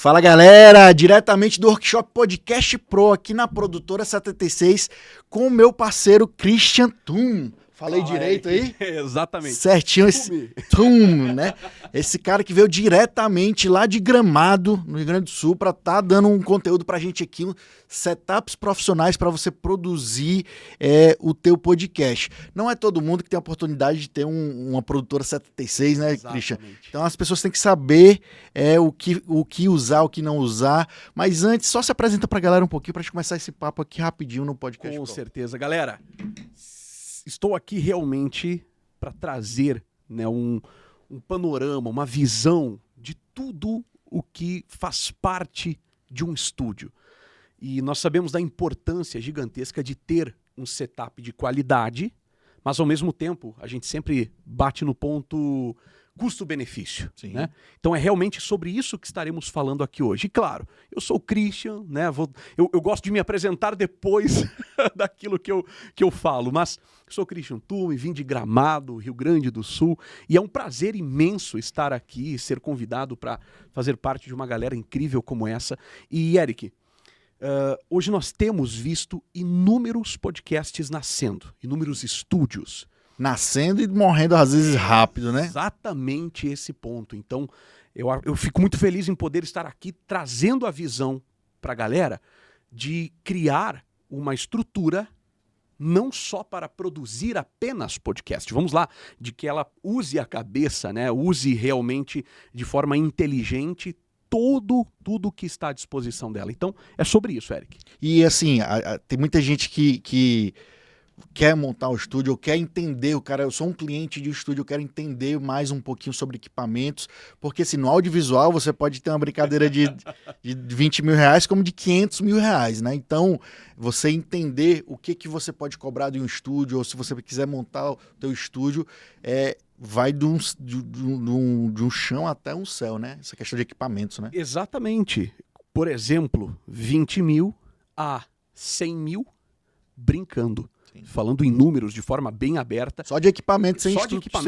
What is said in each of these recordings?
Fala galera, diretamente do Workshop Podcast Pro aqui na Produtora 76 com o meu parceiro Christian Tum. Falei direito aí? Exatamente. Certinho esse Tum, né? Esse cara que veio diretamente lá de Gramado, no Rio Grande do Sul, para tá dando um conteúdo pra gente aqui, setups profissionais para você produzir o teu podcast. Não é todo mundo que tem a oportunidade de ter uma Produtora 76, né, Exatamente. Christian? Então as pessoas têm que saber o que usar, o que não usar. Mas antes, só se apresenta pra galera um pouquinho pra gente começar esse papo aqui rapidinho no podcast. Com certeza. Galera, estou aqui realmente para trazer, né, um panorama, uma visão de tudo o que faz parte de um estúdio. E nós sabemos da importância gigantesca de ter um setup de qualidade, mas ao mesmo tempo a gente sempre bate no ponto custo-benefício, né? Então é realmente sobre isso que estaremos falando aqui hoje. E claro, eu sou o Christian, né? Eu gosto de me apresentar depois daquilo que eu falo, mas eu sou o Christian Tum, vim de Gramado, Rio Grande do Sul, e é um prazer imenso estar aqui, ser convidado para fazer parte de uma galera incrível como essa. E Eric, hoje nós temos visto inúmeros podcasts nascendo, inúmeros estúdios, nascendo e morrendo às vezes rápido, né? Exatamente esse ponto. Então, eu fico muito feliz em poder estar aqui trazendo a visão para a galera de criar uma estrutura não só para produzir apenas podcast. Vamos lá, de que ela use a cabeça, né? Use realmente de forma inteligente tudo que está à disposição dela. Então, é sobre isso, Eric. E assim, tem muita gente que quer montar um estúdio, ou quer entender, eu sou um cliente de estúdio, eu quero entender mais um pouquinho sobre equipamentos, porque assim, no audiovisual você pode ter uma brincadeira de 20 mil reais como de 500 mil reais, né? Então, você entender o que você pode cobrar de um estúdio, ou se você quiser montar o teu estúdio, vai de um chão até um céu, né? Essa questão de equipamentos, né? Exatamente. Por exemplo, 20 mil a 100 mil brincando. Sim. Falando em números de forma bem aberta. Só de equipamento, sem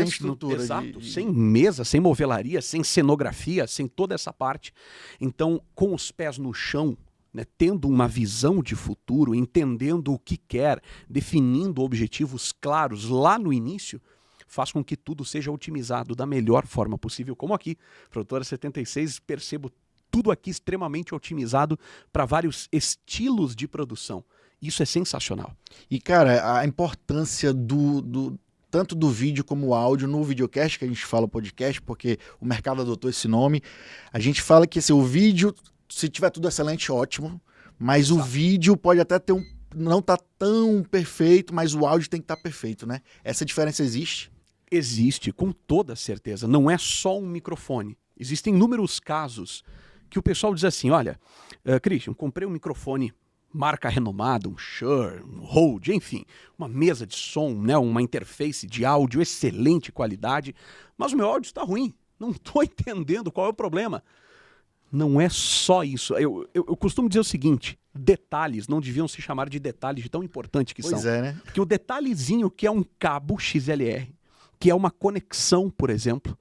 estrutura. Exato, sem mesa, sem movelaria, sem cenografia, sem toda essa parte. Então, com os pés no chão, né, tendo uma visão de futuro, entendendo o que quer, definindo objetivos claros lá no início, faz com que tudo seja otimizado da melhor forma possível. Como aqui, Produtora 76, percebo tudo aqui extremamente otimizado para vários estilos de produção. Isso é sensacional. E, cara, a importância tanto do vídeo como o áudio no videocast, que a gente fala podcast, porque o mercado adotou esse nome. A gente fala que assim, o vídeo, se tiver tudo excelente, ótimo, mas o vídeo pode até ter não tá tão perfeito, mas o áudio tem que estar perfeito, né? Essa diferença existe? Existe, com toda certeza. Não é só um microfone. Existem inúmeros casos que o pessoal diz assim, olha, Christian, comprei um microfone marca renomada, um Shure, um Rode, enfim, uma mesa de som, né, uma interface de áudio, excelente qualidade, mas o meu áudio está ruim, não estou entendendo qual é o problema. Não é só isso. Eu costumo dizer o seguinte, detalhes não deviam se chamar de detalhes de tão importante que são. Pois é, né? Porque o detalhezinho que é um cabo XLR, que é uma conexão, por exemplo,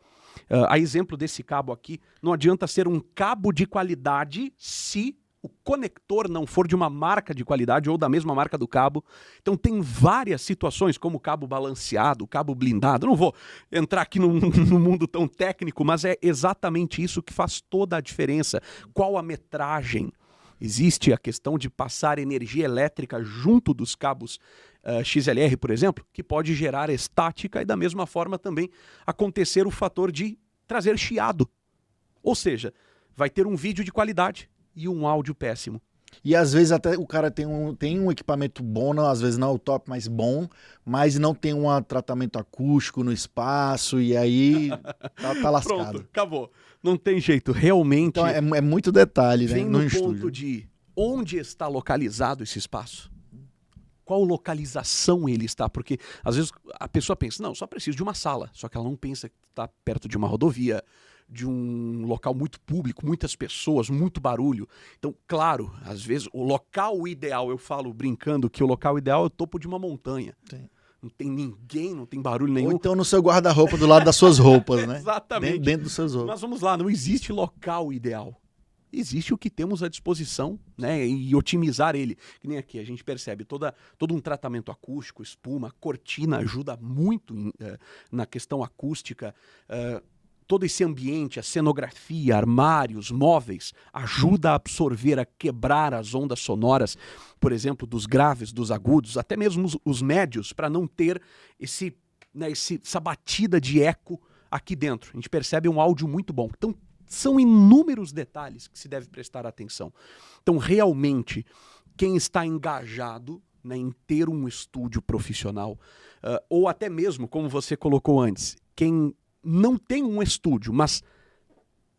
a exemplo desse cabo aqui, não adianta ser um cabo de qualidade se o conector não for de uma marca de qualidade ou da mesma marca do cabo. Então tem várias situações, como o cabo balanceado, o cabo blindado. Eu não vou entrar aqui num mundo tão técnico, mas é exatamente isso que faz toda a diferença. Qual a metragem? Existe a questão de passar energia elétrica junto dos cabos XLR, por exemplo, que pode gerar estática e da mesma forma também acontecer o fator de trazer chiado. Ou seja, vai ter um vídeo de qualidade e um áudio péssimo. E às vezes até o cara tem um equipamento bom, não, às vezes não é o top, mas bom, mas não tem um tratamento acústico no espaço e aí tá lascado. Pronto, acabou. Não tem jeito, realmente. Então é muito detalhe, né? Vem no ponto de onde está localizado esse espaço. Qual localização ele está? Porque às vezes a pessoa pensa, não, só preciso de uma sala, só que ela não pensa que está perto de uma rodovia, de um local muito público, muitas pessoas, muito barulho. Então, claro, às vezes o local ideal, eu falo brincando que o local ideal é o topo de uma montanha. Sim. Não tem ninguém, não tem barulho nenhum. Ou então no seu guarda-roupa do lado das suas roupas, né? Exatamente. Dentro dos seus roupas. Mas vamos lá, não existe local ideal. existe o que temos à disposição, né, e otimizar ele. Que nem aqui, a gente percebe todo um tratamento acústico, espuma, cortina ajuda muito na questão acústica, todo esse ambiente, a cenografia, armários, móveis, ajuda a absorver, a quebrar as ondas sonoras, por exemplo, dos graves, dos agudos, até mesmo os médios, para não ter essa batida de eco aqui dentro. A gente percebe um áudio muito bom. Então, são inúmeros detalhes que se deve prestar atenção. Então, realmente, quem está engajado, né, em ter um estúdio profissional, ou até mesmo, como você colocou antes, quem não tem um estúdio, mas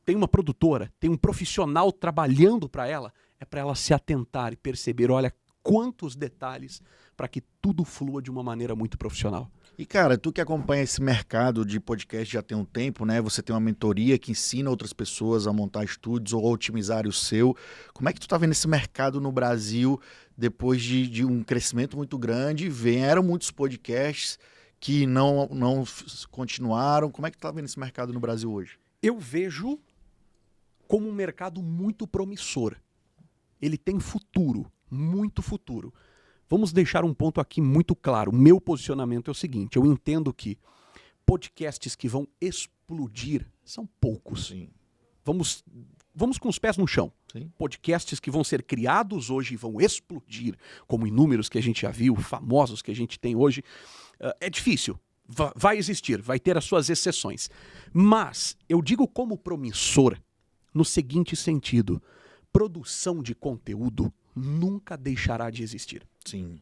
tem uma produtora, tem um profissional trabalhando para ela, é para ela se atentar e perceber, olha, quantos detalhes para que tudo flua de uma maneira muito profissional. E, cara, tu que acompanha esse mercado de podcast já tem um tempo, né? Você tem uma mentoria que ensina outras pessoas a montar estúdios ou a otimizar o seu. Como é que tu tá vendo esse mercado no Brasil depois de um crescimento muito grande? Vieram muitos podcasts que não continuaram. Como é que tu tá vendo esse mercado no Brasil hoje? Eu vejo como um mercado muito promissor. Ele tem futuro, muito futuro. Vamos deixar um ponto aqui muito claro. O meu posicionamento é o seguinte, eu entendo que podcasts que vão explodir são poucos. Sim. Vamos com os pés no chão. Sim. Podcasts que vão ser criados hoje e vão explodir, como inúmeros que a gente já viu, famosos que a gente tem hoje, é difícil. Vai existir, vai ter as suas exceções. Mas eu digo como promissor no seguinte sentido, produção de conteúdo nunca deixará de existir. Sim.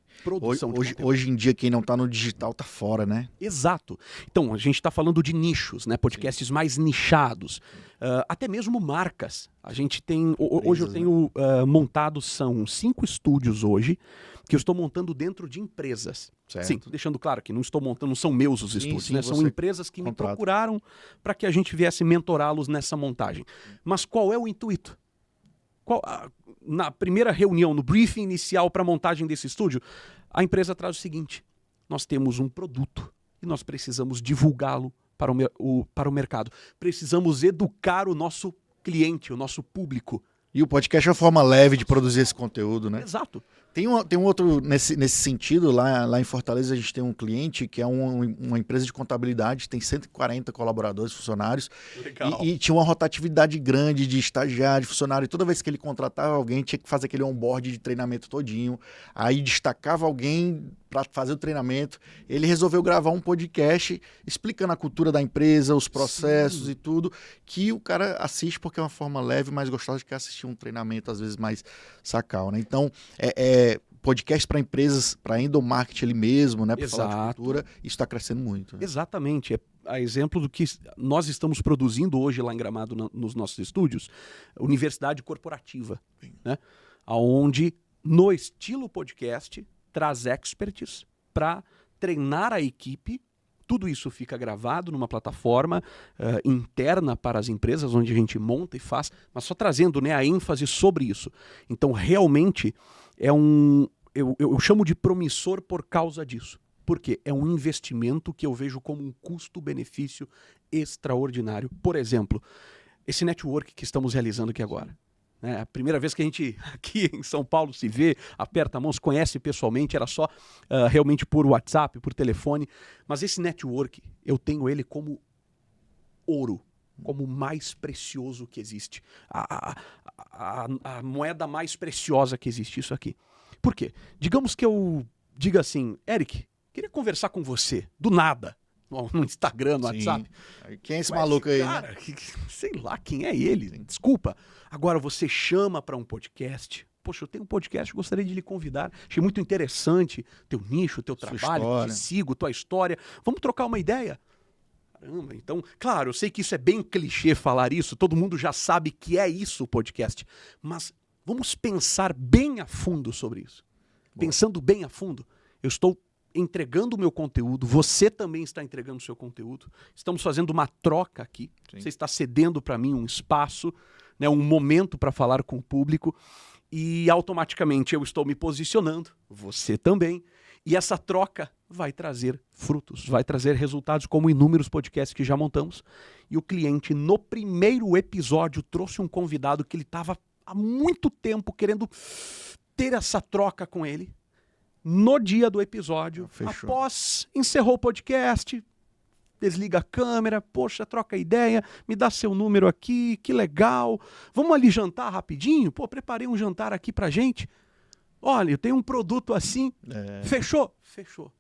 Hoje em dia, quem não tá no digital tá fora, né? Exato. Então, a gente está falando de nichos, né? Podcasts mais nichados. Até mesmo marcas. A gente tem... Hoje eu tenho montado, são 5 estúdios hoje, que eu estou montando dentro de empresas. Certo. Sim, deixando claro que não estou montando, não são meus os estúdios, né? São empresas que me procuraram para que a gente viesse mentorá-los nessa montagem. Mas qual é o intuito? Na primeira reunião, no briefing inicial para a montagem desse estúdio, a empresa traz o seguinte, nós temos um produto e nós precisamos divulgá-lo para o mercado. Precisamos educar o nosso cliente, o nosso público. E o podcast é uma forma leve de produzir esse conteúdo, né? Exato. Tem um outro, nesse sentido, lá em Fortaleza a gente tem um cliente que é uma empresa de contabilidade, tem 140 colaboradores, funcionários. Legal. E tinha uma rotatividade grande de estagiário, funcionário, e toda vez que ele contratava alguém, tinha que fazer aquele onboard de treinamento todinho, aí destacava alguém para fazer o treinamento. Ele resolveu gravar um podcast explicando a cultura da empresa, os processos e tudo, que o cara assiste porque é uma forma leve, mais gostosa de que assistir um treinamento, às vezes mais sacal, né? Então, podcast para empresas, para endomarketing ali mesmo, né? Para falar de cultura, isso está crescendo muito. Né? Exatamente. É a exemplo do que nós estamos produzindo hoje lá em Gramado nos nossos estúdios, Universidade Corporativa, né? Onde, no estilo podcast, traz experts para treinar a equipe. Tudo isso fica gravado numa plataforma interna para as empresas, onde a gente monta e faz, mas só trazendo, né, a ênfase sobre isso. Então, realmente, eu chamo de promissor por causa disso. Por quê? É um investimento que eu vejo como um custo-benefício extraordinário. Por exemplo, esse network que estamos realizando aqui agora. A primeira vez que a gente aqui em São Paulo se vê, aperta a mão, se conhece pessoalmente, era só realmente por WhatsApp, por telefone. Mas esse network, eu tenho ele como ouro, como o mais precioso que existe. A moeda mais preciosa que existe, isso aqui. Por quê? Digamos que eu diga assim, Eric, queria conversar com você, do nada. No Instagram, no WhatsApp. Quem é esse maluco aí? Cara, né? Sei lá quem é ele. Desculpa. Agora você chama para um podcast. Poxa, eu tenho um podcast, gostaria de lhe convidar. Achei muito interessante teu nicho, teu trabalho, te sigo, tua história. Vamos trocar uma ideia? Caramba, então, claro, eu sei que isso é bem clichê falar isso, todo mundo já sabe que é isso o podcast. Mas vamos pensar bem a fundo sobre isso. Boa. Pensando bem a fundo, eu estou entregando o meu conteúdo, você também está entregando o seu conteúdo, estamos fazendo uma troca aqui, Sim. Você está cedendo para mim um espaço, né, um momento para falar com o público e automaticamente eu estou me posicionando, você também, e essa troca vai trazer frutos, vai trazer resultados como inúmeros podcasts que já montamos. E o cliente, no primeiro episódio, trouxe um convidado que ele estava há muito tempo querendo ter essa troca com ele. No dia do episódio, após encerrou o podcast, desliga a câmera, poxa, troca ideia, me dá seu número aqui, que legal. Vamos ali jantar rapidinho? Pô, preparei um jantar aqui pra gente. Olha, eu tenho um produto assim. Fechou? Fechou.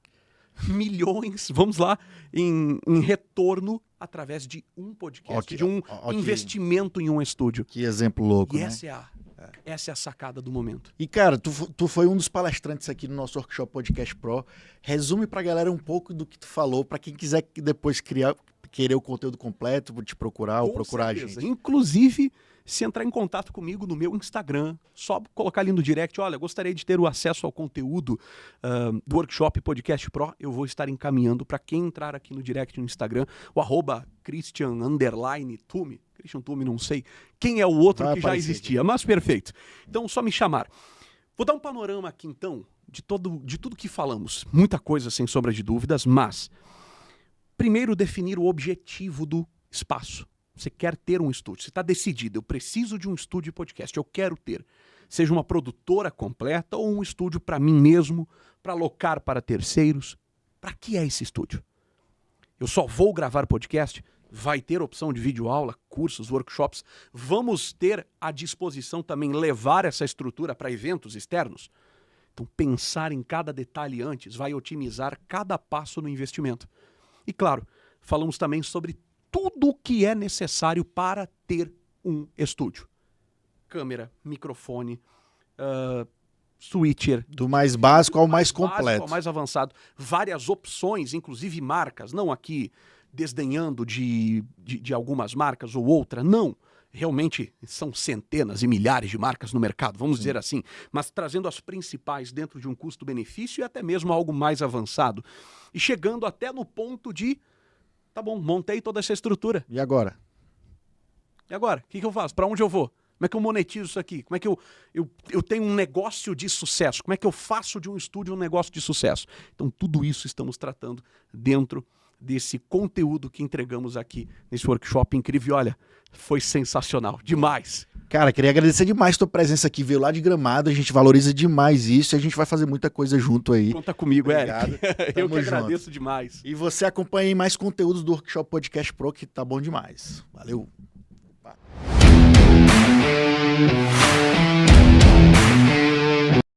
Milhões, vamos lá, em retorno através de um podcast, de um investimento em um estúdio. Que exemplo louco, né? Essa é a sacada do momento. E, cara, tu foi um dos palestrantes aqui no nosso Workshop Podcast Pro. Resume pra galera um pouco do que tu falou, pra quem quiser depois querer o conteúdo completo, te procurar ou procurar a gente. Inclusive, se entrar em contato comigo no meu Instagram, só colocar ali no direct, olha, gostaria de ter o acesso ao conteúdo do Workshop Podcast Pro, eu vou estar encaminhando para quem entrar aqui no direct no Instagram, o @Christian_Tume, Christian Tume, não sei quem é o outro que já existia, mas perfeito. Então, só me chamar. Vou dar um panorama aqui, então, de tudo que falamos. Muita coisa, sem sombra de dúvidas, mas primeiro definir o objetivo do espaço. Você quer ter um estúdio, você está decidido, eu preciso de um estúdio de podcast, eu quero ter. Seja uma produtora completa ou um estúdio para mim mesmo, para alocar para terceiros. Para que é esse estúdio? Eu só vou gravar podcast? Vai ter opção de videoaula, cursos, workshops. Vamos ter à disposição também levar essa estrutura para eventos externos? Então, pensar em cada detalhe antes vai otimizar cada passo no investimento. E claro, falamos também sobre tudo o que é necessário para ter um estúdio. Câmera, microfone, switcher. Do mais básico ao mais completo. Ao mais avançado. Várias opções, inclusive marcas. Não aqui desdenhando de algumas marcas ou outra. Não. Realmente são centenas e milhares de marcas no mercado, vamos dizer assim. Mas trazendo as principais dentro de um custo-benefício e até mesmo algo mais avançado. E chegando até no ponto de... Tá bom, montei toda essa estrutura. E agora? E agora? O que eu faço? Para onde eu vou? Como é que eu monetizo isso aqui? Como é que eu tenho um negócio de sucesso? Como é que eu faço de um estúdio um negócio de sucesso? Então, tudo isso estamos tratando dentro desse conteúdo que entregamos aqui nesse workshop incrível. Olha, foi sensacional, demais. Cara, queria agradecer demais a tua presença aqui, veio lá de Gramado, a gente valoriza demais isso e a gente vai fazer muita coisa junto aí. Conta comigo, Eric. Eu que agradeço demais. E você acompanha aí mais conteúdos do Workshop Podcast Pro, que tá bom demais. Valeu.